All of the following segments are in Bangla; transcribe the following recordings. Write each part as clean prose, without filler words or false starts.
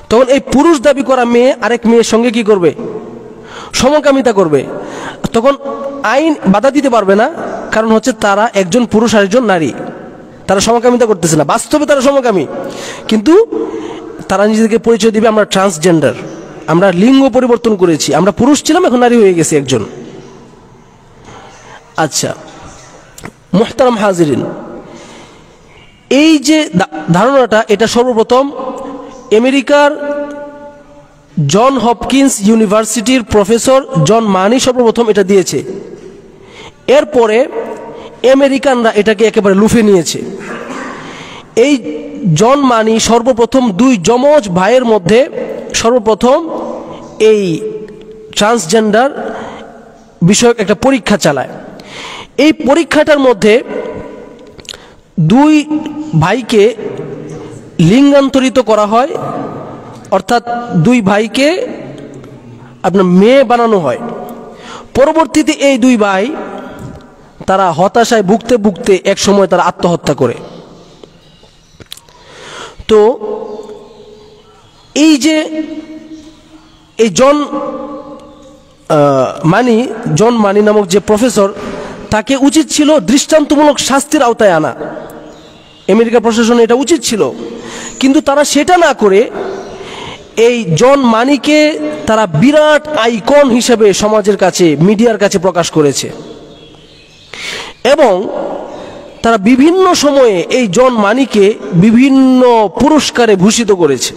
তখন এই পুরুষ দাবি করা মেয়ে আরেক মেয়ের সঙ্গে কি করবে? সমকামিতা করবে। তখন আইন বাধা দিতে পারবে না, কারণ হচ্ছে তারা একজন পুরুষ আর একজন নারী, তারা সমকামিতা করতেছে না, বাস্তবে তারা সমকামী, কিন্তু তারা নিজেদেরকে পরিচয় দিবে আমরা ট্রান্সজেন্ডার, আমরা লিঙ্গ পরিবর্তন করেছি, আমরা পুরুষ ছিলাম এখন নারী হয়ে গেছি একজন। আচ্ছা মুহতারাম হাজিরিন, এই যে ধারণাটা, এটা সর্বপ্রথম আমেরিকার জন হপকিন্স ইউনিভার্সিটির প্রফেসর জন মানি সর্বপ্রথম এটা দিয়েছে। এরপরে আমেরিকানরা এটাকে একেবারে লুফে নিয়েছে। এই জন মানি সর্বপ্রথম দুই যমজ ভাইয়ের মধ্যে সর্বপ্রথম এই ট্রান্সজেন্ডার বিষয়ক একটা পরীক্ষা চালায়। এই পরীক্ষাটার মধ্যে দুই ভাইকে লিঙ্গান্তরিত করা হয়, অর্থাৎ দুই ভাইকে আপনার মেয়ে বানানো হয়। পরবর্তীতে এই দুই ভাই তারা হতাশায় ভুগতে ভুগতে এক সময় তারা আত্মহত্যা করে। তো এই যে এই জন মানি নামক যে প্রফেসর, তাকে উচিত ছিল দৃষ্টান্তমূলক শাস্তির আওতায় আনা, আমেরিকা প্রশাসন এটা উচিত ছিল, কিন্তু তারা সেটা না করে এই জন মানিকে তারা বিরাট আইকন হিসেবে সমাজের কাছে, মিডিয়ার কাছে প্রকাশ করেছে এবং তারা বিভিন্ন সময়ে এই জন মানিকে বিভিন্ন পুরস্কারে ভূষিত করেছে।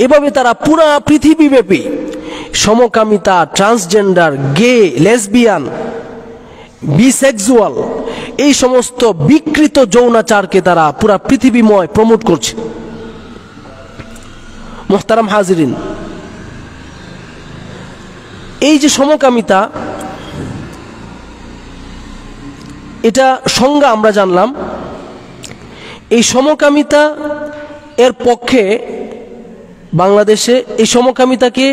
এভাবে তারা পুরা পৃথিবীব্যাপী সমকামিতা, ট্রান্সজেন্ডার, গে, লেসবিয়ান, বিসেক্সুয়াল এই সমস্ত বিকৃত যৌনাচারকে তারা পুরা পৃথিবীময় প্রমোট করছে। মুহতারাম হাজিরিন, এই যে সমকামিতা, এটা সংজ্ঞা আমরা জানলাম। এই সমকামিতা এর পক্ষে বাংলাদেশে এই সমকামিতাকে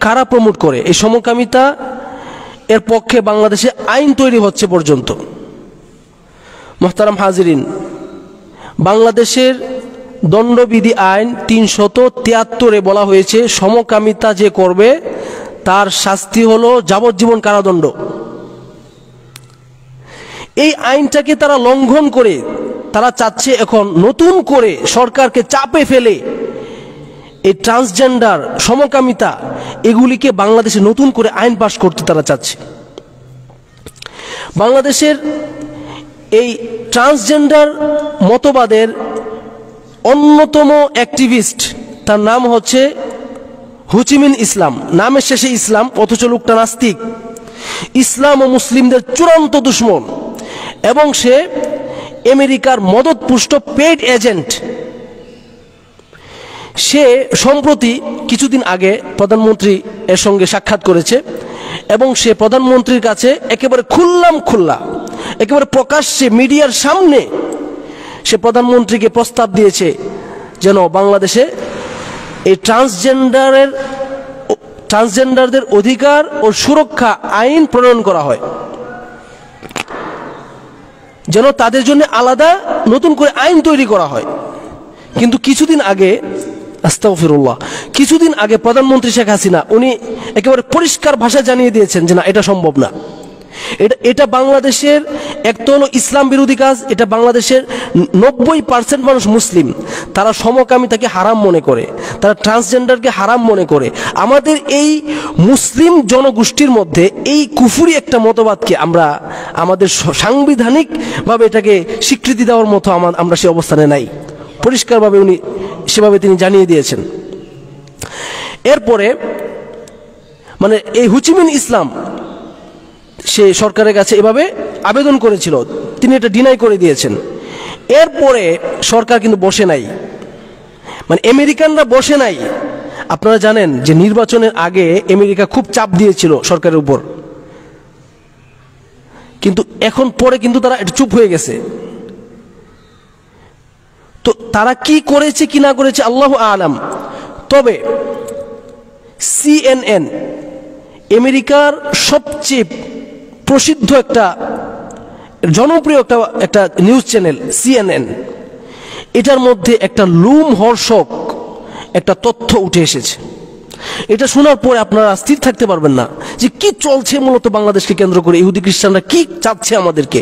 কারা প্রমোট করে, এই সমকামিতা এর পক্ষে বাংলাদেশে আইন তৈরি হচ্ছে পর্যন্ত। মুহতারাম হাজিরিন, বাংলাদেশের দণ্ডবিধি আইন ৩৭৩ বলা হয়েছে সমকামিতা যে করবে তার শাস্তি হলো যাবজ্জীবন কারাদণ্ড। এই আইনটাকে তারা লঙ্ঘন করে তারা চাচ্ছে এখন নতুন করে সরকারকে চাপে ফেলে এই ট্রান্সজেন্ডার, সমকামিতা এগুলিকে বাংলাদেশে নতুন করে আইন পাশ করতে তারা চাচ্ছে। বাংলাদেশের এই ট্রান্সজেন্ডার মতবাদের অন্যতম অ্যাক্টিভিস্ট, তার নাম হচ্ছে হো চি মিন ইসলাম। নামের শেষে ইসলাম, অথচ লোকটা নাস্তিক, ইসলাম ও মুসলিমদের চূড়ান্ত দুশ্মন এবং সে আমেরিকার মদতপুষ্ট পেইড এজেন্ট। সে সম্প্রতি কিছুদিন আগে প্রধানমন্ত্রী এর সঙ্গে সাক্ষাৎ করেছে এবং সে প্রধানমন্ত্রীর কাছে একেবারে খোলা একেবারে প্রকাশ্যে মিডিয়ার সামনে সে প্রধানমন্ত্রীকে প্রস্তাব দিয়েছে যেন বাংলাদেশে এই ট্রান্সজেন্ডারদের অধিকার ও সুরক্ষা আইন প্রণয়ন করা হয়, যেন তাদের জন্য আলাদা নতুন করে আইন তৈরি করা হয়। কিন্তু কিছুদিন আগে, আস্তাগফিরুল্লাহ, কিছুদিন আগে প্রধানমন্ত্রী শেখ হাসিনা উনি একেবারে পরিষ্কার ভাষায় জানিয়ে দিয়েছেন যে না, এটা সম্ভব না। এটা বাংলাদেশের এক তো হলো ইসলাম বিরোধী কাজ, এটা বাংলাদেশের 90% মানুষ মুসলিম, তারা সমকামিতাকে হারাম মনে করে, তারা ট্রান্সজেন্ডারকে হারাম মনে করে। আমাদের এই মুসলিম জনগোষ্ঠীর মধ্যে এই কুফুরি একটা মতবাদকে আমরা আমাদের সাংবিধানিকভাবে এটাকে স্বীকৃতি দেওয়ার মতো আমরা সে অবস্থানে নাই। পরিষ্কারভাবে উনি সেভাবে তিনি জানিয়ে দিয়েছেন। এরপরে মানে এই হো চি মিন ইসলাম সে সরকারের কাছে এভাবে আবেদন করেছিল, তিনি এটা ডিনাই করে দিয়েছেন। এরপরে সরকার কিন্তু বসে নাই, মানে আমেরিকানরা বসে নাই। আপনারা জানেন যে নির্বাচনের আগে আমেরিকা খুব চাপ দিয়েছিল সরকারের উপর, কিন্তু এখন পরে কিন্তু তারা এটা চুপ হয়ে গেছে। তো তারা কি করেছে কি না করেছে আল্লাহু আলাম। তবে CNN, আমেরিকার সবচেয়ে প্রসিদ্ধ একটা জনপ্রিয় একটা নিউজ চ্যানেল CNN, এটার মধ্যে একটা লুমহর্ষক একটা তথ্য উঠে এসেছে। এটা শোনার পরে আপনারা স্থির থাকতে পারবেন না যে কি চলছে মূলত বাংলাদেশকে কেন্দ্র করে, ইহুদি খ্রিস্টানরা কি চাচ্ছে আমাদেরকে।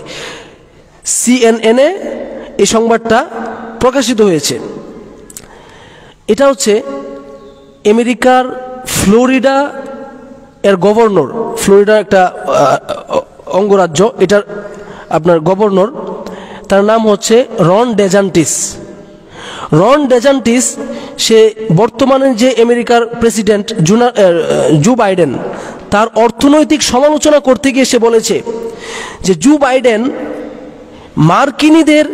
সিএনএনে এই সংবাদটা প্রকাশিত হয়েছে। এটা হচ্ছে আমেরিকার ফ্লোরিডা এর গভর্নর, ফ্লোরিডা একটা অঙ্গরাজ্য, এটার আপনার গভর্নর, তার নাম হচ্ছে রন ডেজান্টিস। রন ডেজান্টিস সে বর্তমানে যে আমেরিকার প্রেসিডেন্ট জো বাইডেন, তার অর্থনৈতিক সমালোচনা করতে গিয়ে সে বলেছে যে জো বাইডেন মার্কিনীদের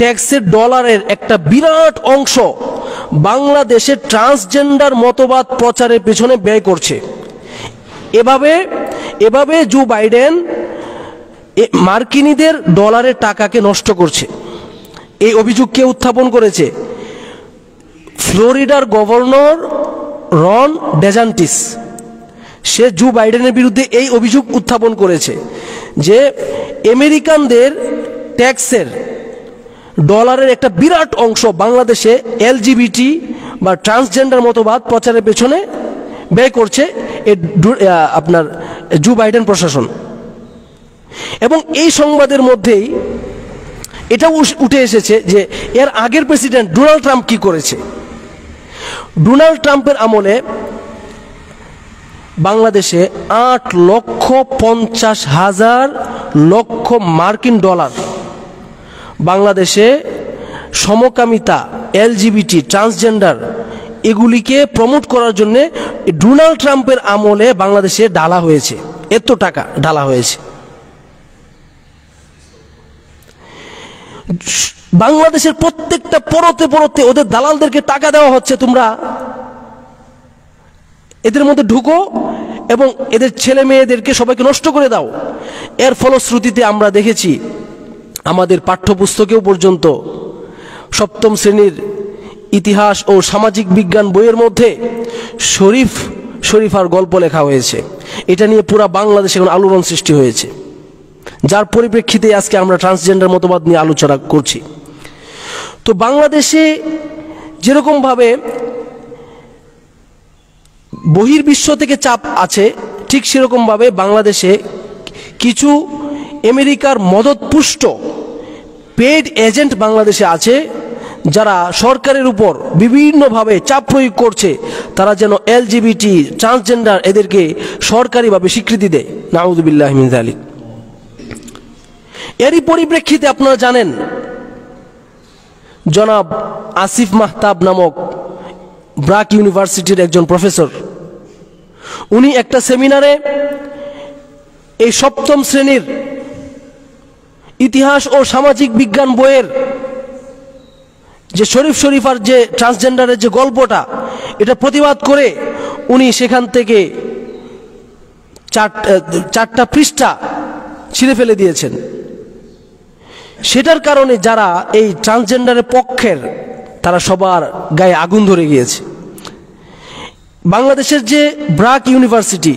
ট্যাক্সের ডলারের একটা বিরাট অংশ বাংলাদেশের ট্রান্সজেন্ডার মতবাদ প্রচারের পেছনে ব্যয় করছে। এভাবে জো বাইডেন মার্কিনীদের ডলারের টাকাকে নষ্ট করছে। এই অভিযোগ কে উত্থাপন করেছে? ফ্লোরিডার গভর্নর রন ডেজান্টিস। সে জো বাইডেনের বিরুদ্ধে এই অভিযোগ উত্থাপন করেছে যে আমেরিকানদের ট্যাক্সের ডলারের একটা বিরাট অংশ বাংলাদেশে এলজিবিটি বা ট্রান্সজেন্ডার মতবাদ প্রচারের পেছনে ব্যয় করছে আপনার জো বাইডেন প্রশাসন। এবং এই সংবাদের মধ্যেই এটাও উঠে এসেছে যে এর আগের প্রেসিডেন্ট ডোনাল্ড ট্রাম্প কি করেছে। ডোনাল্ড ট্রাম্পের আমলে বাংলাদেশে 8,50,000 মার্কিন ডলার বাংলাদেশে সমকামিতা, এলজিবিটি, ট্রান্সজেন্ডার এগুলিকে প্রমোট করার জন্য ডোনাল্ড ট্রাম্পের আমলে বাংলাদেশে ঢালা হয়েছে, এত টাকা ঢালা হয়েছে। বাংলাদেশের প্রত্যেকটা পরতে পরতে ওদের দালালদেরকে টাকা দেওয়া হচ্ছে, তোমরা এদের মধ্যে ঢুকো এবং এদের ছেলে মেয়েদেরকে সবাইকে নষ্ট করে দাও। এর ফলশ্রুতিতে আমরা দেখেছি আমাদের পাঠ্যপুস্তকেও পর্যন্ত সপ্তম শ্রেণীর ইতিহাস ও সামাজিক বিজ্ঞান বইয়ের মধ্যে শরীফার গল্প লেখা হয়েছে। এটা নিয়ে পুরা বাংলাদেশে এখন আলোড়ন সৃষ্টি হয়েছে, যার পরিপ্রেক্ষিতে আজকে আমরা ট্রান্সজেন্ডার মতবাদ নিয়ে আলোচনা করছি। তো বাংলাদেশে যেরকমভাবে বহির্বিশ্ব থেকে চাপ আছে, ঠিক সেরকমভাবে বাংলাদেশে কিছু আমেরিকার মদতপুষ্ট পেড এজেন্ট বাংলাদেশে আছে, যারা সরকারের উপর বিভিন্নভাবে চাপ প্রয়োগ করছে তারা যেন এলজিবিটি, ট্রান্সজেন্ডার এদেরকে সরকারিভাবে স্বীকৃতি দেয়। নাউযুবিল্লাহি মিন যালিক। এরই পরিপ্রেক্ষিতে আপনারা জানেন জনাব আসিফ মাহতাব নামক ব্রাক ইউনিভার্সিটির একজন প্রফেসর, উনি একটা সেমিনারে এই সপ্তম শ্রেণীর ইতিহাস ও সামাজিক বিজ্ঞান বইয়ের যে শরীফার যে ট্রান্সজেন্ডারের যে গল্পটা, এটা প্রতিবাদ করে উনি সেখান থেকে 4টা পৃষ্ঠা ছিঁড়ে ফেলে দিয়েছেন। সেটার কারণে যারা এই ট্রান্সজেন্ডারের পক্ষের তারা সবার গায়ে আগুন ধরে গিয়েছে। বাংলাদেশের যে ব্রাক ইউনিভার্সিটি,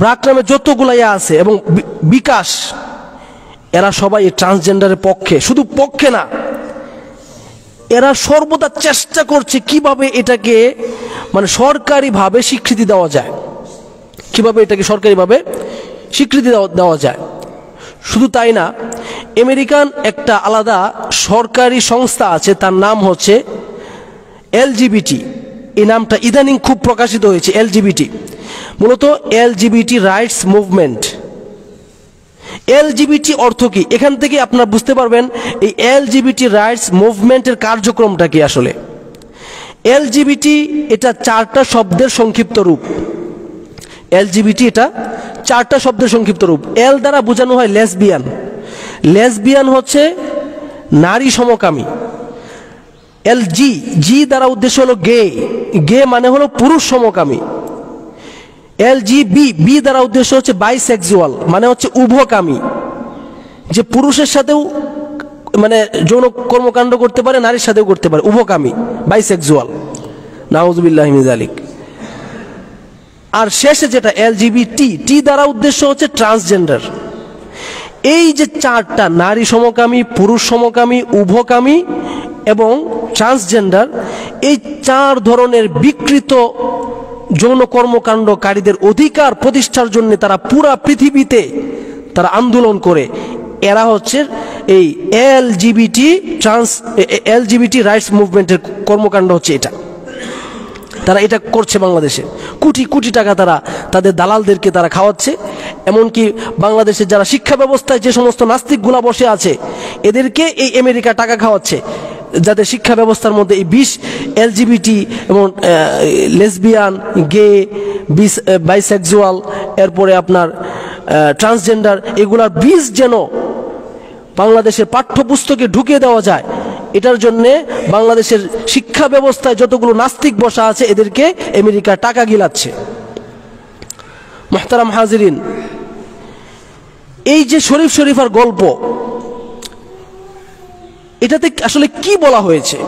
ব্রাক নামে যতগুলো আছে এবং বিকাশ, এরা সবাই এই ট্রান্সজেন্ডারের পক্ষে, শুধু পক্ষে না, এরা সর্বদা চেষ্টা করছে কিভাবে এটাকে মানে সরকারিভাবে স্বীকৃতি দেওয়া যায়, কিভাবে এটাকে সরকারিভাবে স্বীকৃতি দেওয়া যায়। শুধু তাই না, আমেরিকান একটা আলাদা সরকারি সংস্থা আছে, তার নাম হচ্ছে এলজিবিটি। এই নামটা ইদানিং খুব প্রকাশিত হয়েছে, এলজিবিটি, মূলত এলজিবিটি রাইটস মুভমেন্ট। এলজিবিটি অর্থ কি, এখান থেকে আপনারা বুঝতে পারবেন এই এলজিবিটি রাইটস মুভমেন্টের কার্যক্রমটা কি আসলে। এলজিবিটি এটা 4টা শব্দের সংক্ষিপ্ত রূপ। এলজিবিটি এটা 4টা শব্দের সংক্ষিপ্ত রূপ। এল দ্বারা বোঝানো হয় লেসবিয়ান, লেসবিয়ান হচ্ছে নারী সমকামী। জি দ্বারা উদ্দেশ্য হলো গে, গে মানে হলো পুরুষ সমকামী। বি দ্বারা উদ্দেশ্য হচ্ছে বাইসেক্সুয়াল, মানে হচ্ছে উভকামী, যে পুরুষের সাথেও মানে যৌন কর্মকাণ্ড করতে পারে, নারীর সাথেও করতে পারে, উভকামী, বাইসেক্সুয়াল। নাউযুবিল্লাহি মিন যালিক। আর শেষে যেটা টি দ্বারা উদ্দেশ্য হচ্ছে ট্রান্সজেন্ডার। এই যে 4টা নারী সমকামী, পুরুষ সমকামী, উভকামী এবং ট্রান্সজেন্ডার, এই 4 ধরনের বিকৃত যৌন কর্মকাণ্ডকারীদের অধিকার প্রতিষ্ঠার জন্য তারা পুরা পৃথিবীতে তারা আন্দোলন করে। এরা হচ্ছে এই এলজিবিটি রাইটস মুভমেন্টের কর্মকাণ্ড হচ্ছে এটা। তারা এটা করছে বাংলাদেশে, কোটি কোটি টাকা তারা তাদের দালালদেরকে তারা খাওয়াচ্ছে। এমনকি বাংলাদেশের যারা শিক্ষা ব্যবস্থায় যে সমস্ত নাস্তিকগুলা বসে আছে এদেরকে এই আমেরিকা টাকা খাওয়াচ্ছে, যাদের শিক্ষা ব্যবস্থার মধ্যে এই 20 এলজিবিটি এবং লেসবিয়ান, গে, বাইসেক্সুয়াল, এরপরে আপনার ট্রান্সজেন্ডার, এগুলার বীজ যেন বাংলাদেশের পাঠ্যপুস্তকে ঢুকিয়ে দেওয়া যায়, এটার জন্যে বাংলাদেশের শিক্ষা ব্যবস্থায় যতগুলো নাস্তিক বসা আছে এদেরকে আমেরিকা টাকা গিলাচ্ছে। মুহতারাম হাজিরিন, এই যে শরীফ শরীফার গল্প, এটাতে আসলে কি বলা হয়েছে?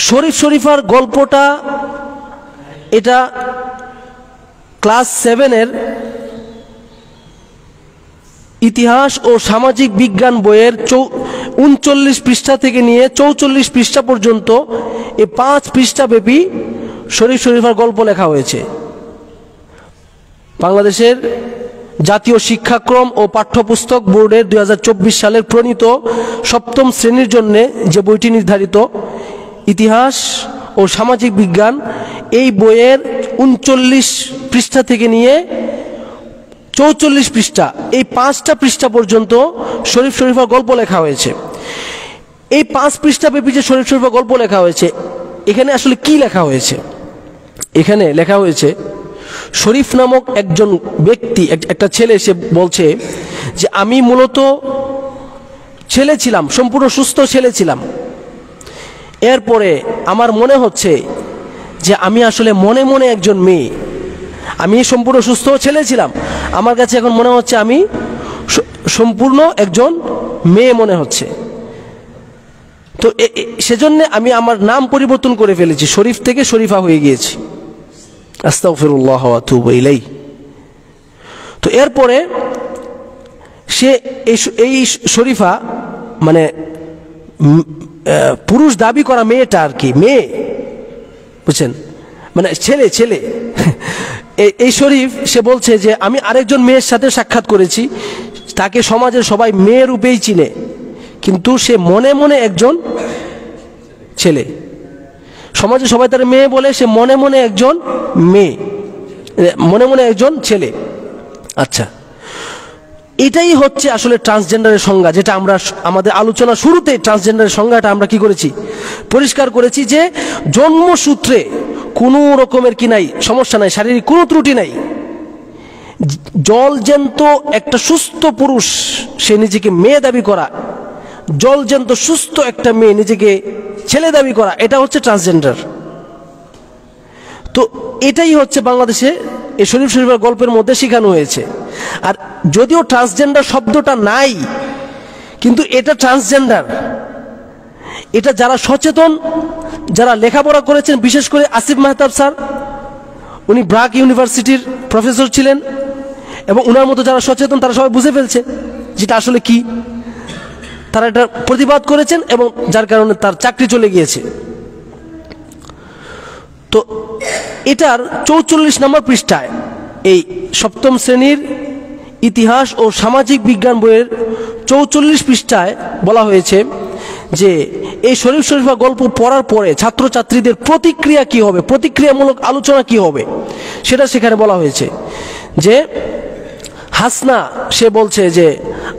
শরীফ শরীফার গল্পটা এটা ক্লাস 7-এর ইতিহাস ও সামাজিক বিজ্ঞান বইয়ের 39 পৃষ্ঠা থেকে নিয়ে 44 পৃষ্ঠা পর্যন্ত এই 5 পৃষ্ঠা ব্যাপী শরীফ শরীফার গল্প লেখা হয়েছে। বাংলাদেশের জাতীয় শিক্ষাক্রম ও পাঠ্যপুস্তক বোর্ডের 2024 সালের প্রণীত 7ম শ্রেণীর জন্য যে বইটি নির্ধারিত, ইতিহাস ও সামাজিক বিজ্ঞান, এই বইয়ের 39 পৃষ্ঠা থেকে নিয়ে 44 পৃষ্ঠা, এই 5টা পৃষ্ঠা পর্যন্ত শরীফ শরীফার গল্প লেখা হয়েছে। এই 5 পৃষ্ঠা ব্যাপী যে শরীফ শরীফার গল্প লেখা হয়েছে, এখানে আসলে কি লেখা হয়েছে? এখানে লেখা হয়েছে শরীফ নামক একজন ব্যক্তি, একটা ছেলে, সে বলছে যে আমি মূলত ছেলে ছিলাম, সম্পূর্ণ সুস্থ ছেলে ছিলাম। এরপরে আমার মনে হচ্ছে যে আমি আসলে মনে মনে একজন মেয়ে। আমি সম্পূর্ণ সুস্থ ছেলে ছিলাম, আমার কাছে এখন মনে হচ্ছে আমি সম্পূর্ণ একজন মেয়ে মনে হচ্ছে। তো সেজন্য আমি আমার নাম পরিবর্তন করে ফেলেছি, শরীফ থেকে শরীফা হয়ে গিয়েছি। আস্তাগফিরুল্লাহ ওয়া আতুবু ইলাইহি। তো এরপরে সে এই শরীফা মানে পুরুষ দাবি করা মেয়েটা আর কি, মেয়ে, বুঝছেন, মানে ছেলে ছেলে এই শরীফ সে বলছে যে আমি আরেকজন মেয়ের সাথে সাক্ষাৎ করেছি, তাকে সমাজের সবাই মেয়ে রূপেই চিনে, কিন্তু সে মনে মনে একজন ছেলে। সমাজে সবাই তার মেয়ে বলে, সে মনে মনে একজন মেয়ে, মনে মনে একজন ছেলে। আচ্ছা, এটাই হচ্ছে আসলে ট্রান্সজেন্ডারের সংজ্ঞা, যেটা আমরা আমাদের আলোচনা শুরুতে ট্রান্সজেন্ডারের সংজ্ঞাটা আমরা কি করেছি, পরিষ্কার করেছি যে জন্মসূত্রে কোনো রকমের কি নাই, সমস্যা নাই, শারীরিক কোনো ত্রুটি নাই, জলজ্যান্ত একটা সুস্থ পুরুষ সে নিজেকে মেয়ে দাবি করা, জলজ্যান্ত সুস্থ একটা মেয়ে নিজেকে ছেলে দাবি করা, এটা হচ্ছে ট্রান্সজেন্ডার। তো এটাই হচ্ছে বাংলাদেশে এই শরীফ শরীফের গল্পের মধ্যে শেখানো হয়েছে। আর যদিও ট্রান্সজেন্ডার শব্দটা নাই, কিন্তু এটা ট্রান্সজেন্ডার, এটা যারা সচেতন, যারা লেখাপড়া করেছেন, বিশেষ করে আসিফ মেহতাব স্যার, উনি ব্রাক ইউনিভার্সিটির প্রফেসর ছিলেন, এবং উনার মতো যারা সচেতন তারা সবাই বুঝে ফেলছে যেটা আসলে কি, তারা এটা প্রতিবাদ করেছেন এবং যার কারণে তার চাকরি চলে গিয়েছে। তো এটার 44 নম্বর পৃষ্ঠায় এই 7ম শ্রেণীর ইতিহাস ও সামাজিক বিজ্ঞান বইয়ের 44 পৃষ্ঠায় বলা হয়েছে যে এই শরীফ শরীফা গল্প পড়ার পরে ছাত্রছাত্রীদের প্রতিক্রিয়া কি হবে, প্রতিক্রিয়ামূলক আলোচনা কি হবে, সেটা সেখানে বলা হয়েছে। যে হাসনা সে বলছে যে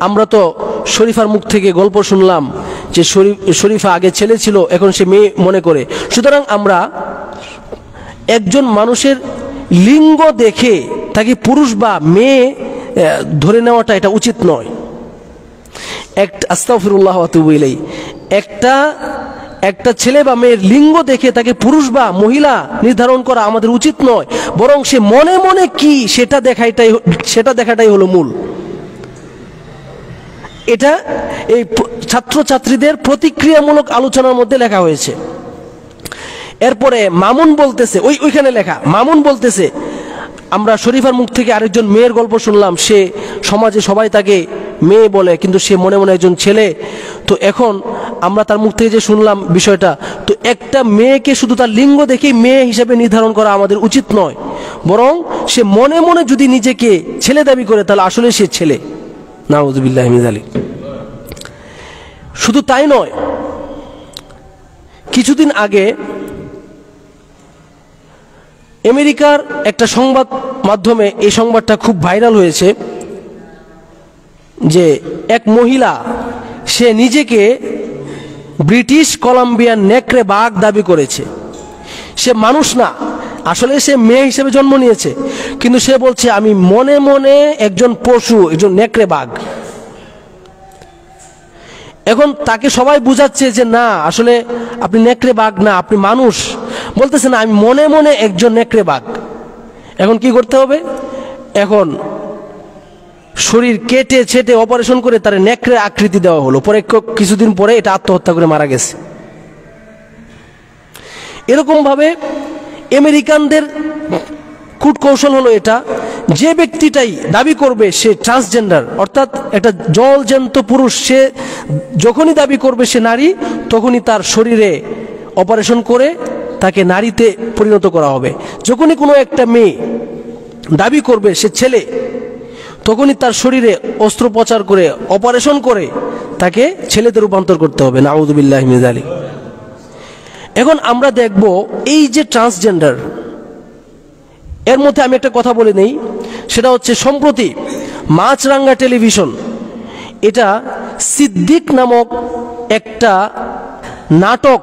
আমরা তো শরীফার মুখ থেকে গল্প শুনলাম যে শরীফা আগে ছেলে ছিল, এখন সে মেয়ে মনে করে, সুতরাং আমরা একজন মানুষের লিঙ্গ দেখে তাকে পুরুষ বা মেয়ে ধরে নেওয়াটা এটা উচিত নয়। আস্তাগফিরুল্লাহ ওয়া আতুবু ইলাইহি। একটা ছেলে বা মেয়ের লিঙ্গ দেখে তাকে পুরুষ বা মহিলা নির্ধারণ করা আমাদের উচিত নয়, বরং সে মনে মনে কি সেটা দেখাটাই হলো মূল। এটা এই ছাত্রছাত্রীদের প্রতিক্রিয়ামূলক আলোচনার মধ্যে লেখা হয়েছে। এরপরে মামুন বলতেছে, ওইখানে লেখা, মামুন বলতেছে আমরা শরীফার মুখ থেকে আরেকজন মেয়ের গল্প শুনলাম, সে সমাজে সবাই তাকে মেয়ে বলে, কিন্তু সে মনে মনে একজন ছেলে। তো এখন আমরা তার মুখ থেকে যে শুনলাম বিষয়টা, তো একটা মেয়েকে শুধু তার লিঙ্গ দেখেই মেয়ে হিসেবে নির্ধারণ করা আমাদের উচিত নয়, বরং সে মনে মনে যদি নিজেকে ছেলে দাবি করে তাহলে আসলে সে ছেলে। নাউযুবিল্লাহি মিন যালিক। শুধু তাই নয়, কিছুদিন আগে আমেরিকার একটা সংবাদ মাধ্যমে এই সংবাদটা খুব ভাইরাল হয়েছে যে এক মহিলা, সে নিজেকে ব্রিটিশ কলাম্বিয়ার নেকড়ে বাঘ দাবি করেছে। সে মানুষ না, আসলে সে মেয়ে হিসেবে জন্ম নিয়েছে, কিন্তু সে বলছে আমি মনে মনে একজন পশু, একজন নেকড়ে বাঘ। এখন তাকে সবাই বুঝাচ্ছে যে না, আসলে আপনি নেকড়ে বাঘ না, আপনি মানুষ। বলতেছে না, আমি মনে মনে একজন নেকড়ে বাঘ। এখন কি করতে হবে? এখন শরীর কেটে ছেটে অপারেশন করে তার নেকড়ে আকৃতি দেওয়া হলো। পরে কিছুদিন পরে এটা আত্মহত্যা করে মারা গেছে। এরকম ভাবে আমেরিকানদের কূটকৌশল হলো এটা, যে ব্যক্তিটাই দাবি করবে সে ট্রান্সজেন্ডার, অর্থাৎ একটা জলজ্যান্ত পুরুষ, সে যখনই দাবি করবে সে নারী, তখনই তার শরীরে অপারেশন করে তাকে নারীতে পরিণত করা হবে। যখনই কোনো একটা মেয়ে দাবি করবে সে ছেলে, তখনই তার শরীরে অস্ত্রোপচার করে অপারেশন করে তাকে ছেলেতে রূপান্তর করতে হবে। নাউযুবিল্লাহি মিন যালিক। এখন আমরা দেখব এই যে ট্রান্সজেন্ডার, এর মধ্যে আমি একটা কথা বলে নেই, সেটা হচ্ছে সম্প্রতি মাছরাঙ্গা টেলিভিশন এটা সিদ্দিক নামক একটা নাটক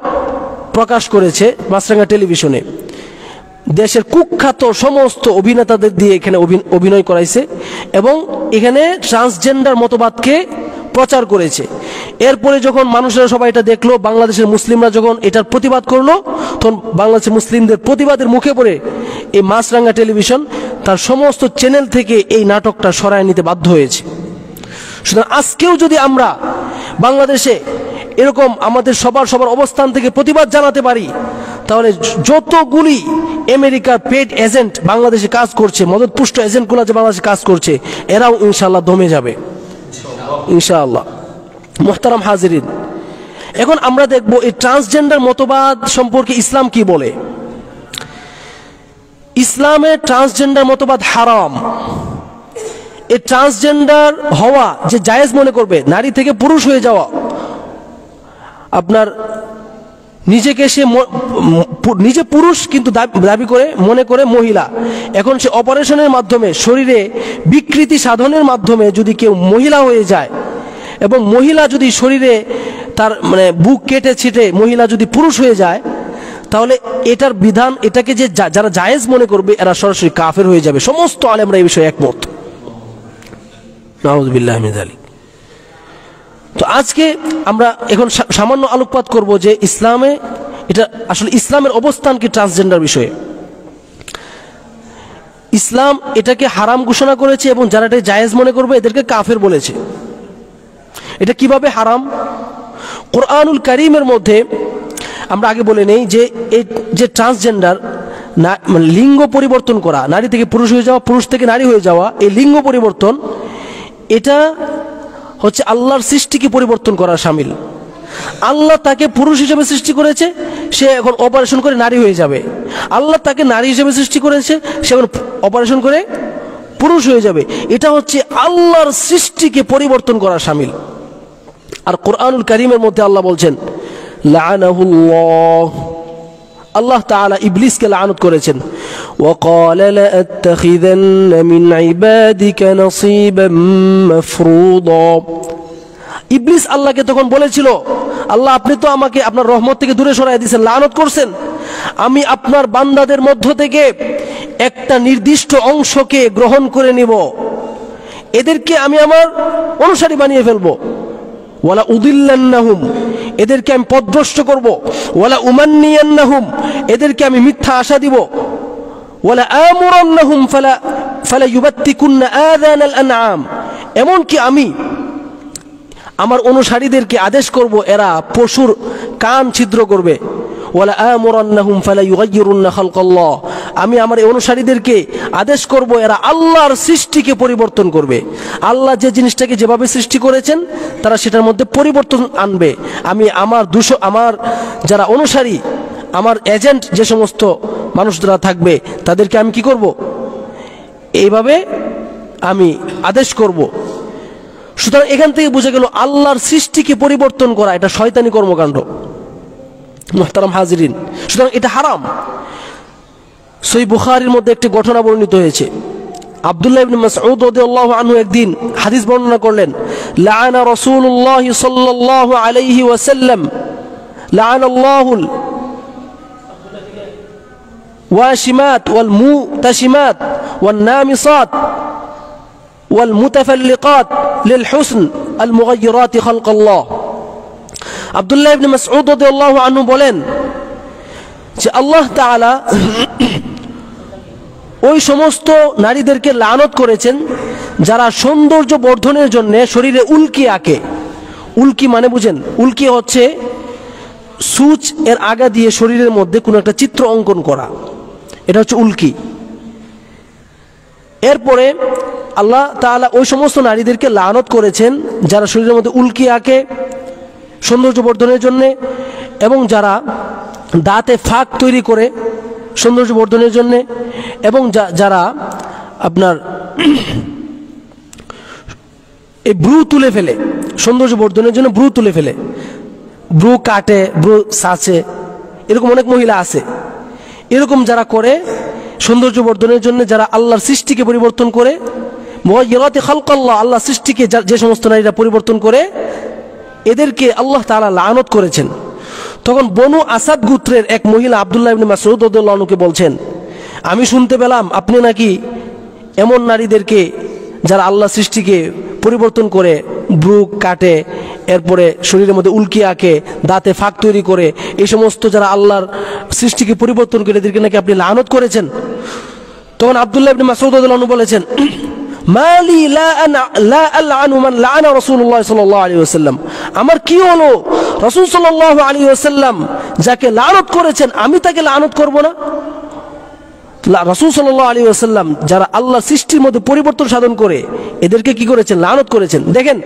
প্রকাশ করেছে মাছরাঙ্গা টেলিভিশনে। দেশের কুখ্যাত সমস্ত অভিনেতাদের দিয়ে এখানে অভিনয় করাইছে এবং এখানে ট্রান্সজেন্ডার মতবাদকে প্রচার করেছে। এরপরে যখন মানুষেরা সবাই এটা দেখলো, বাংলাদেশের মুসলিমরা যখন এটার প্রতিবাদ করলো, তখন বাংলাদেশের মুসলিমদের প্রতিবাদের মুখে পড়ে এই মাছরাঙ্গা টেলিভিশন তার সমস্ত চ্যানেল থেকে এই নাটকটা সরায় নিতে বাধ্য হয়েছে। সুতরাং আজকেও যদি আমরা বাংলাদেশে এরকম আমাদের সবার অবস্থান থেকে প্রতিবাদ জানাতে পারি, তাহলে যতগুলি আমেরিকার পেড এজেন্ট বাংলাদেশে কাজ করছে, মদতপুষ্ট এজেন্টগুলো যে বাংলাদেশে কাজ করছে, এরাও ইনশাআল্লাহ দমে যাবে ইনশাআল্লাহ। মুহতারাম হাজিরিন, এখন আমরা দেখব এই ট্রান্সজেন্ডার মতবাদ সম্পর্কে ইসলাম কি বলে। ইসলামে ট্রান্সজেন্ডার মতবাদ হারাম। এই ট্রান্সজেন্ডার হওয়া যে জায়েজ মনে করবে, নারী থেকে পুরুষ হয়ে যাওয়া, আপনার নিজেকে সে নিজে পুরুষ কিন্তু দাবি করে মনে করে মহিলা, এখন সে অপারেশনের মাধ্যমে শরীরে বিকৃতি সাধনের মাধ্যমে যদি কেউ মহিলা হয়ে যায় এবং মহিলা যদি শরীরে তার মানে বুক কেটে ছিটে মহিলা যদি পুরুষ হয়ে যায়, তাহলে এটার বিধান, এটাকে যে যারা জায়েজ মনে করবে এরা সরাসরি কাফের হয়ে যাবে। সমস্ত আলেমরা এই বিষয়ে একমত। নাউযুবিল্লাহি মিন যালিক। তো আজকে আমরা এখন সামান্য আলোকপাত করব যে ইসলামে এটা আসলে ইসলামের অবস্থান কি ট্রান্সজেন্ডার বিষয়ে। ইসলাম এটাকে হারাম ঘোষণা করেছে এবং যারা এটা জায়েজ মনে করবে এদেরকে কাফের বলেছে। এটা কিভাবে হারাম? কোরআনুল কারীমের মধ্যে আমরা আগে বলে নেই যে এই যে ট্রান্সজেন্ডার, মানে লিঙ্গ পরিবর্তন করা, নারী থেকে পুরুষ হয়ে যাওয়া, পুরুষ থেকে নারী হয়ে যাওয়া, এই লিঙ্গ পরিবর্তন এটা হচ্ছে আল্লাহর সৃষ্টিকে পরিবর্তন করার শামিল। আল্লাহ তাকে পুরুষ হিসেবে সৃষ্টি করেছে, সে এখন অপারেশন করে নারী হয়ে যাবে। আল্লাহ তাকে নারী হিসেবে সৃষ্টি করেছে, সে এখন অপারেশন করে পুরুষ হয়ে যাবে। এটা হচ্ছে আল্লাহর সৃষ্টিকে পরিবর্তন করার শামিল। আর কোরআনুল কারীমের মধ্যে আল্লাহ বলছেন লাআনাহুল্লাহ, আল্লাহ তাআলা ইবলিসকে লানত করেছেন। ওয়াকালা লাআত্তাখিযান্না মিন ইবাদিকা নসীবাম মাফরুদা। ইবলিস আল্লাহকে তখন বলেছিল, আল্লাহ আপনি তো আমাকে আপনার রহমত থেকে দূরে সরাই দিয়েছেন, লানত করছেন, আমি আপনার বান্দাদের মধ্য থেকে একটা নির্দিষ্ট অংশকে গ্রহণ করে নিব, এদেরকে আমি আমার অনুসারী বানিয়ে ফেলবো। ওয়ালা উদিল্লান্নাহুম, এদেরকে আমি পথভ্রষ্ট করব। ওয়ালা উমান্নিয়ান্নাহুম, এদেরকে আমি মিথ্যা আশা দিব। ওয়ালা আমুরান্নাহুম ফালা ইউবাত্তিকুন্না আযানাল আনআম, এমনকি আমি আমার অনুসারীদেরকে আদেশ করব এরা পশুর কান ছিদ্র করবে। ওয়ালা আমুরান্নাহুম ফালা ইউগাইয়িরুন্না খালকাল্লাহ, আমি আমার এই অনুসারীদেরকে আদেশ করব এরা আল্লাহর সৃষ্টিকে পরিবর্তন করবে। আল্লাহ যে জিনিসটাকে যেভাবে সৃষ্টি করেছেন তারা সেটার মধ্যে পরিবর্তন আনবে। আমি আমার যারা অনুসারী, আমার এজেন্ট যে সমস্ত মানুষরা থাকবে তাদেরকে আমি কি করব, এইভাবে আমি আদেশ করব। সুতরাং এখান থেকে বোঝা গেল আল্লাহর সৃষ্টিকে পরিবর্তন করা এটা শয়তানি কর্মকাণ্ড। মুহতারাম হাজিরিন, সুতরাং এটা হারাম। সহিহ বুখারীর মধ্যে একটি ঘটনা বর্ণিত হয়েছে। আব্দুল্লাহ ইবনে মাসউদ রাদিয়াল্লাহু আনহু একদিন হাদিস বর্ণনা করলেন, লাআনা রাসূলুল্লাহ সাল্লাল্লাহু আলাইহি ওয়াসাল্লাম লাআনাল্লাহুল ওয়াশিমাত ওয়াল মুতাশিমাত ওয়ান নামিসাত ওয়াল মুতাফাল্লিকাত লিল হুসন আল মুগায়্যিরাত খালকাল্লাহ। আব্দুল্লাহ ইবনে মাসউদ রাদিয়াল্লাহু আনহু বলেন যে আল্লাহ তাআলা ওই সমস্ত নারীদেরকে লানত করেছেন যারা সৌন্দর্য বর্ধনের জন্য শরীরে উল্কি আঁকে। উল্কি মানে বুঝেন, উল্কি হচ্ছে সূচ এর আগা দিয়ে শরীরের মধ্যে কোনো একটা চিত্র অঙ্কন করা, এটা হচ্ছে উল্কি। এরপরে আল্লাহ তাআলা ওই সমস্ত নারীদেরকে লানত করেছেন যারা শরীরের মধ্যে উল্কি আঁকে সৌন্দর্য বর্ধনের জন্য, এবং যারা দাঁতে ফাঁক তৈরি করে সৌন্দর্য বর্ধনের জন্য, এবং যারা আপনার এই ব্রু তুলে ফেলে সৌন্দর্য বর্ধনের জন্য, ব্রু তুলে ফেলে, ব্রু কাটে, ব্রু সাচে, এরকম অনেক মহিলা আছে। এরকম যারা করে সৌন্দর্য বর্ধনের জন্য, যারা আল্লাহর সৃষ্টিকে পরিবর্তন করে, মুগায়্যিরাতি খালকাল্লাহ, আল্লাহর সৃষ্টিকে যে সমস্ত নারীরা পরিবর্তন করে, এদেরকে আল্লাহ তাআলা লানত করেছেন। তখন বনু আসাদ গোত্রের এক মহিলা আব্দুল্লাহ ইবনে মাসউদ রাদিয়াল্লাহু আনহুকে বলছেন, আমি শুনতে পেলাম আপনি নাকি এমন নারীদেরকে যারা আল্লাহ সৃষ্টিকে পরিবর্তন করে, ব্রু কাটে, এরপরে শরীরের মধ্যে উল্কি আঁকে, দাঁতে ফাঁক তৈরি করে, এই সমস্ত যারা আল্লাহর সৃষ্টিকে পরিবর্তন করে এদেরকে নাকি আপনি লানত করেছেন। তখন আব্দুল্লাহ ইবনে মাসউদ রাদিয়াল্লাহু আনহু বলেছেন, মালি লা আলআনু মান লাআনা রাসূলুল্লাহ সাল্লাল্লাহু আলাইহি ওয়াসাল্লাম, আমার কি হলো, রাসূল সাল্লাল্লাহু আলাইহি ওয়াসাল্লাম যাকে লানত করেছেন আমি তাকে লানত করব না? রাসূল সাল্লাল্লাহু আলাইহি ওয়াসাল্লাম যারা আল্লাহর সৃষ্টির মধ্যে পরিবর্তন সাধন করে এদেরকে কি করেছেন, লানত করেছেন। দেখেন,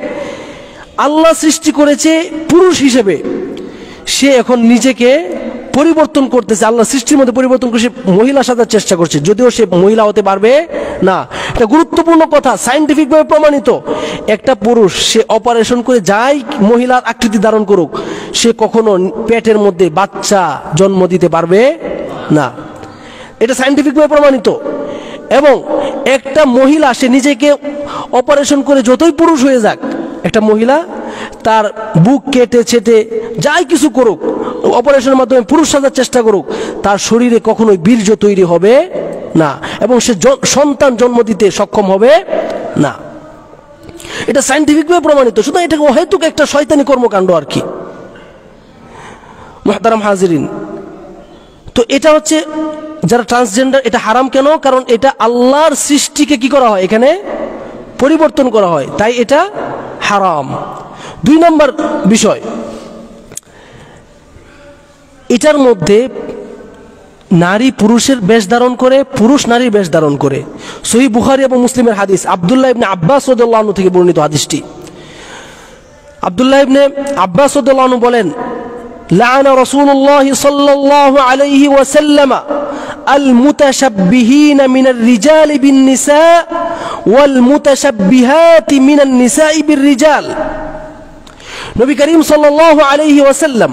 আল্লাহ সৃষ্টি করেছে পুরুষ হিসেবে, সে এখন নিজেকে পরিবর্তন করতেছে, আল্লাহ সৃষ্টির মধ্যে পরিবর্তন করে সে মহিলা সাজার চেষ্টা করছে, যদিও সে মহিলা হতে পারবে না। এটা গুরুত্বপূর্ণ কথা, সায়েন্টিফিক ভাবে প্রমাণিত। একটা পুরুষ সে অপারেশন করে যাই মহিলার আকৃতি ধারণ করুক, সে কখনো পেটের মধ্যে বাচ্চা জন্ম দিতে পারবে না, এটা সায়েন্টিফিক ভাবে প্রমাণিত। এবং একটা মহিলা সে নিজেকে অপারেশন করে যতই পুরুষ হয়ে যাক, একটা মহিলা তার বুক কেটে ছেটে যাই কিছু করুক, অপারেশনের মাধ্যমে পুরুষ সাজার চেষ্টা করুক, তার শরীরে কখনোই বীর্য তৈরি হবে না এবং সে সন্তান জন্ম দিতে সক্ষম হবে না। এটা সায়েন্টিফিকভাবে প্রমাণিত। শুধু এটা অহেতুক একটা শয়তানি কর্মকাণ্ড আর কি। মুহতারাম হাজিরিন, তো এটা হচ্ছে যারা ট্রান্সজেন্ডার, এটা হারাম কেন? কারণ এটা আল্লাহর সৃষ্টিকে কি করা হয়, এখানে পরিবর্তন করা হয়, তাই এটা হারাম। 2 নম্বর বিষয়, এটার মধ্যে নারী পুরুষের বেশ ধারণ করে, পুরুষ নারীর বেশ ধারণ করে। সহিহ বুখারী এবং মুসলিমের হাদিস, আব্দুল্লাহ ইবনে আব্বাস রাদিয়াল্লাহু আনহু থেকে বর্ণিত হাদিসটি। আব্দুল্লাহ ইবনে আব্বাস রাদিয়াল্লাহু আনহু বলেন, লাআনা রাসূলুল্লাহ সাল্লাল্লাহু আলাইহি ওয়াসাল্লাম আল মুতাশাব্বিহিনা মিনার রিজালি বিন নিসা ওয়াল মুতাশাব্বিহাতি মিনান নিসাই বির রিজাল। নবী করিম সাল্লাল্লাহু আলাইহি ওয়াসাল্লাম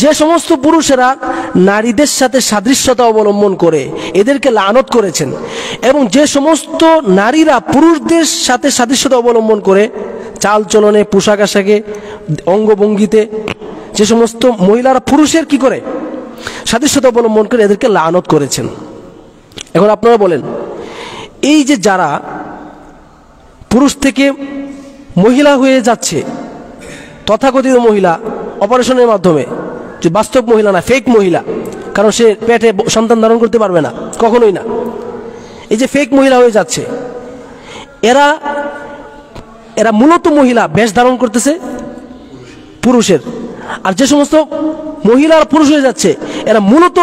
যে সমস্ত পুরুষেরা নারীদের সাথে সাদৃশ্যতা অবলম্বন করে এদেরকে লানত করেছেন, এবং যে সমস্ত নারীরা পুরুষদের সাথে সাদৃশ্যতা অবলম্বন করে চাল চলনে, পোশাক আশাকে, অঙ্গভঙ্গিতে, যে সমস্ত মহিলারা পুরুষের কি করে সাদৃশ্যতা অবলম্বন করে এদেরকে লানত করেছেন। এখন আপনারা বলেন, এই যে যারা পুরুষ থেকে মহিলা হয়ে যাচ্ছে, তথাকথিত মহিলা অপারেশনের মাধ্যমে, যে বাস্তব মহিলা না, ফেক মহিলা, কারণ সে পেটে সন্তান ধারণ করতে পারবে না, কখনোই না, এই যে ফেক মহিলা হয়ে যাচ্ছে, এরা এরা মূলত মহিলা বেশ ধারণ করতেছে পুরুষের। আর যে সমস্ত মহিলারা পুরুষ হয়ে যাচ্ছে, এরা মূলত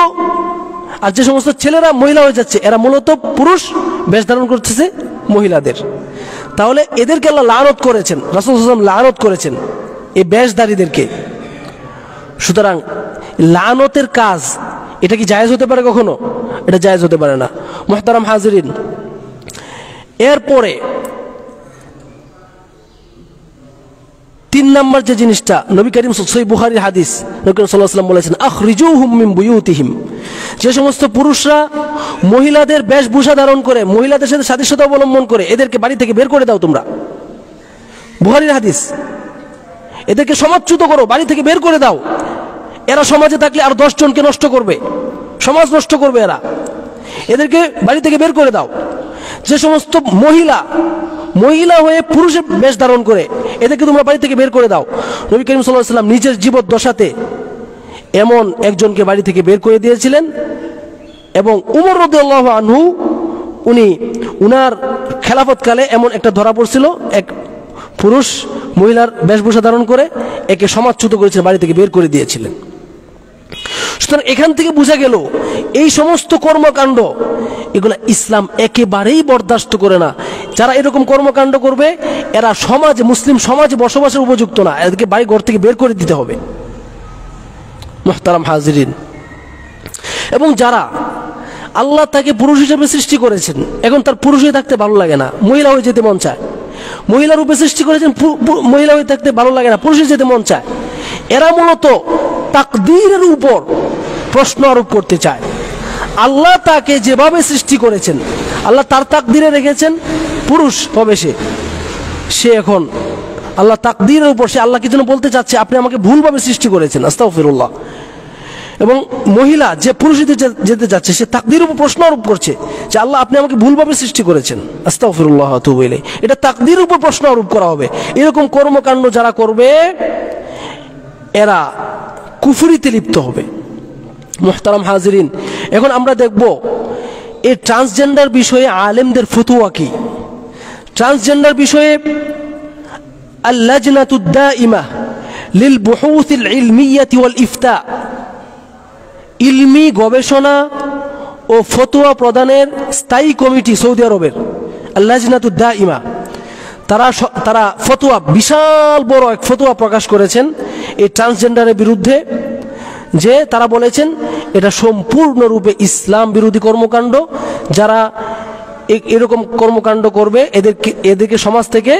আর যে সমস্ত ছেলেরা মহিলা হয়ে যাচ্ছে এরা মূলত পুরুষ বেশ ধারণ করতেছে মহিলাদের। তাহলে এদেরকে আল্লাহ লানত করেছেন, রাসূল সাল্লাল্লাহু আলাইহি ওয়াসাল্লাম লানত করেছেন এই বেশধারীদেরকে। সুতরাং লানতের কাজ এটা কি জায়েজ হতে পারে কখনো? এটা জায়েজ হতে পারে না। মুহতারাম হাজিরিন, এরপরে 3 নম্বর যে জিনিসটা, নবী করিম সহিহ বুখারীর হাদিস, নবী করিম সাল্লাল্লাহু আলাইহি ওয়াসাল্লাম বলেছেন আখরিজুহুম মিন বুয়ুতিহিম, যে সমস্ত পুরুষরা মহিলাদের বেশভূষা ধারণ করে, মহিলাদের সাথে সাদৃশ্যতা অবলম্বন করে, এদেরকে বাড়ি থেকে বের করে দাও তোমরা। বুখারীর হাদিস, এদেরকে সমাজচ্যুত করো, বাড়ি থেকে বের করে দাও। এরা সমাজে থাকলে আর 10 জনকে নষ্ট করবে, সমাজ নষ্ট করবে এরা, এদেরকে বাড়ি থেকে বের করে দাও। যে সমস্ত মহিলা হয়ে পুরুষের বেশ ধারণ করে, এদেরকে তোমরা বাড়ি থেকে বের করে দাও। নবী করিম সাল্লাল্লাহু আলাইহি ওয়াসাল্লাম নিজের জীবদ্দশাতে এমন একজনকে বাড়ি থেকে বের করে দিয়েছিলেন, এবং উমর রাদিয়াল্লাহু আনহু উনার খেলাফতকালে এমন একটা ধরা পড়ছিল, এক পুরুষ মহিলার বেশভূষা ধারণ করে একে সমাজচ্যুত করেছিলেন, বাড়ি থেকে বের করে দিয়েছিলেন। সুতরাং এখান থেকে বোঝা গেল এই সমস্ত কর্মকাণ্ড এগুলা ইসলাম একেবারেই বরদাস্ত করে না। যারা এরকম কর্মকাণ্ড করবে এরা সমাজে, মুসলিম সমাজে বসবাসের উপযুক্ত না, এদেরকে বাড়ি ঘর থেকে বের করে দিতে হবে। মুহতারাম হাজিরিন, এবং যারা আল্লাহ তাকে পুরুষ হিসেবে সৃষ্টি করেছেন, এখন তার পুরুষ হয়ে থাকতে ভালো লাগে না, মহিলা হয়ে যেতে মন চায়, মহিলা রূপে সৃষ্টি করেছেন, মহিলা হয়ে থাকতে ভালো লাগে না, পুরুষ হয়ে যেতে মন চায়, এরা মূলত তাকদীরের উপর প্রশ্ন আরোপ করতে চায়। আল্লাহ তাকে যেভাবে সৃষ্টি করেছেন, আল্লাহ তার তাকদীরে রেখেছেন পুরুষ হবে সে এখন আল্লাহ তাকদীরের উপর সে আল্লাহকে যেন বলতে চাচ্ছে আপনি আমাকে ভুলভাবে সৃষ্টি করেছেন, আস্তাগফিরুল্লাহ। এবং মহিলা যে পুরুষ যেতে যাচ্ছে সে তাকদীরের উপর প্রশ্ন আরোপ করছে যে আল্লাহ আপনি আমাকে ভুলভাবে সৃষ্টি করেছেন, আস্তাগফিরুল্লাহ ওয়া আতুবু ইলাইহি। এটা তাকদীরের উপর প্রশ্ন আরোপ করা হবে। এরকম কর্মকাণ্ড যারা করবে এরা কুফরিতে লিপ্ত হবে। মুহতারাম হাজিরিন, এখন আমরা দেখব এই ট্রান্সজেন্ডার বিষয়ে আলেমদের ফতোয়া কি। ট্রান্সজেন্ডার বিষয়ে আল-লাজনাতুদ দাইমা লিল বুহুথিল ইলমিয়্যাতি ওয়াল ইফতা, ইলমি গবেষণা ও ফতোয়া প্রদানের স্থায়ী কমিটি সৌদি আরবের আল-লাজনাতুদ দাইমা, তারা ফতোয়া, বিশাল বড় এক ফতোয়া প্রকাশ করেছেন এই ট্রান্সজেন্ডারের বিরুদ্ধে, যে তারা বলেছেন এটা সম্পূর্ণরূপে ইসলাম বিরোধী কর্মকাণ্ড। যারা এরকম কর্মকাণ্ড করবে এদেরকে সমাজ থেকে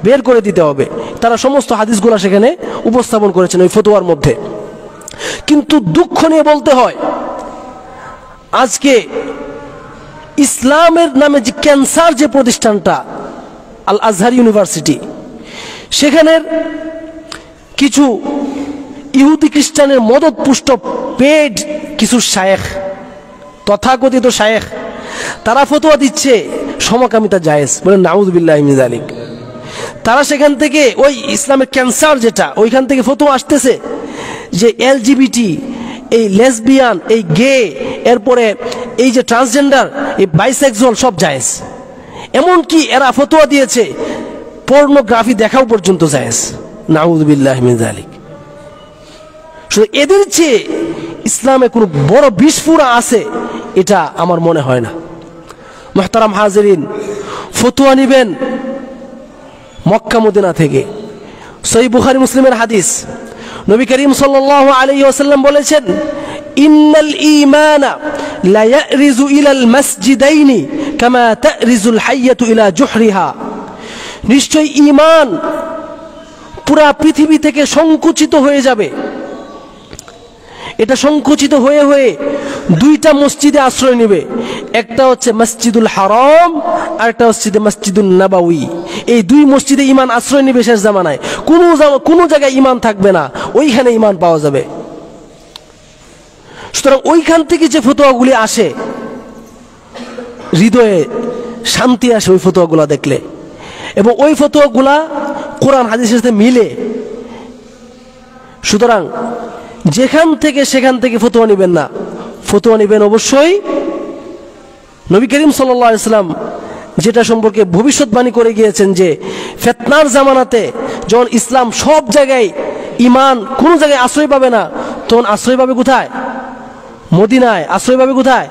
বের করে দিতে হবে। তারা সমস্ত হাদিসগুলো সেখানে উপস্থাপন করেছেন ওই ফতোয়ার মধ্যে। কিন্তু দুঃখ নিয়ে বলতে হয়, আজকে ইসলামের নামে যে ক্যান্সার যে প্রতিষ্ঠানটা আল আজহার ইউনিভার্সিটি, সেখানের কিছু ইহুদি খ্রিস্টানের মদত পুষ্ট পেড কিছু শায়েখ, তথাকথিত শায়েখ, তারা ফতোয়া দিচ্ছে সমকামিতা জায়েজ, বলেন নাউযুবিল্লাহি মিন যালিক। তারা সেখান থেকে ওই ইসলামের ক্যান্সার যেটা, ওইখান থেকে ফতোয়া আসতেছে যে এলজিবিটি, এই লেসবিয়ান, এই গে, এরপরে এই যে ট্রান্সজেন্ডার, এই বাইসেক্সুয়াল সব জায়েজ। এমনকি এরা ফতোয়া দিয়েছে পর্নোগ্রাফি দেখাও পর্যন্ত জায়েজ, নাউযুবিল্লাহি মিন যালিক। শুধু এদের চেয়ে ইসলামে কোনো বড় বিস্ফোরা আছে এটা আমার মনে হয় না। মুহতারাম হাজিরিন, ফতোয়া নিবেন মক্কা মদিনা থেকে। সহিহ বুখারী মুসলিমের হাদিস, নবী করিম সাল্লাল্লাহু আলাইহি ওয়াসাল্লাম বলেছেন ইন্নাল ঈমানা লা ইয়ারিজু ইলাল মাসজিদাইনি কামা তারিজুল হাইয়াতু ইলা জুহরিহা, নিশ্চয় ঈমান পুরা পৃথিবী থেকে সংকুচিত হয়ে যাবে। এটা সংকুচিত হয়ে হয়ে দুইটা মসজিদে আশ্রয় নেবে, একটা হচ্ছে মসজিদুল হারাম আর একটা হচ্ছে মসজিদুল নববী। এই দুই মসজিদে ঈমান আশ্রয় নেবে শেষ জামানায়। কোনো জায়গায় ঈমান থাকবে না, ওইখানে ঈমান পাওয়া যাবে। সুতরাং ওইখান থেকে যে ফতোয়াগুলি আসে হৃদয়ে শান্তি আসে ওই ফতোয়াগুলা দেখলে, এবং ওই ফতোয়াগুলা কোরআন হাদিসের সাথে মিলে। সুতরাং যেখান থেকে সেখান থেকে ফতোয়া নেবেন না, ফতোয়া নেবেন অবশ্যই নবী করিম সাল্লাল্লাহু আলাইহি ওয়াসাল্লাম যেটা সম্পর্কে ভবিষ্যৎবাণী করে গিয়েছেন যে ফিতনার জামানাতে যখন ইসলাম সব জায়গায়, ঈমান কোনো জায়গায় আশ্রয় পাবে না, তখন আশ্রয় পাবে কোথায়? মদিনায় আশ্রয় পাবে কোথায়?